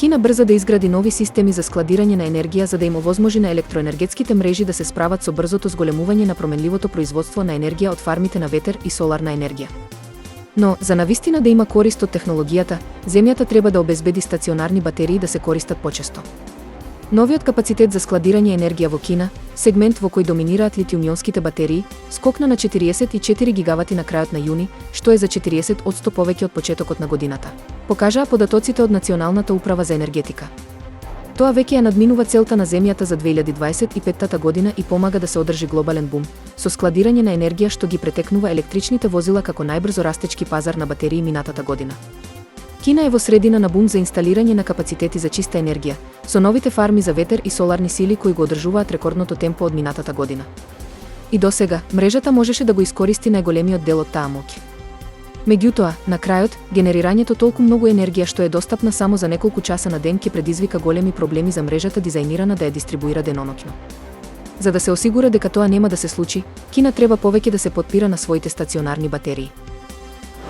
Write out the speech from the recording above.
Кина брза да изгради нови системи за складирање на енергија за да им овозможи на електроенергетските мрежи да се справат со брзото зголемување на променливото производство на енергија од фармите на ветер и соларна енергија. Но, за навистина да има корист од технологијата, земјата треба да обезбеди стационарни батерии да се користат почесто. Новиот капацитет за складирање енергија во Кина, сегмент во кој доминираат литиум-ионските батерии, скокна на 44 гигавати на крајот на јуни, што е за 40% повеќе од почетокот на годината, покажаа податоците од Националната управа за енергетика. Тоа веќе ја надминува целта на земјата за 2025 година и помага да се одржи глобален бум, со складирање на енергија што ги претекнува електричните возила како најбрзо растечки пазар на батерии минатата година. Кина е во средина на бум за инсталирање на капацитети за чиста енергија, со новите фарми за ветер и соларни сили кои го одржуваат рекордното темпо од минатата година. И досега, мрежата можеше да го искористи најголемиот дел од таа моќ. Меѓутоа, на крајот, генерирањето толку многу енергија што е достапна само за неколку часа на ден ќе предизвика големи проблеми за мрежата дизајнирана да ја дистрибуира деноноќно. За да се осигура дека тоа нема да се случи, Кина треба повеќе да се потпира на своите стационарни батерии.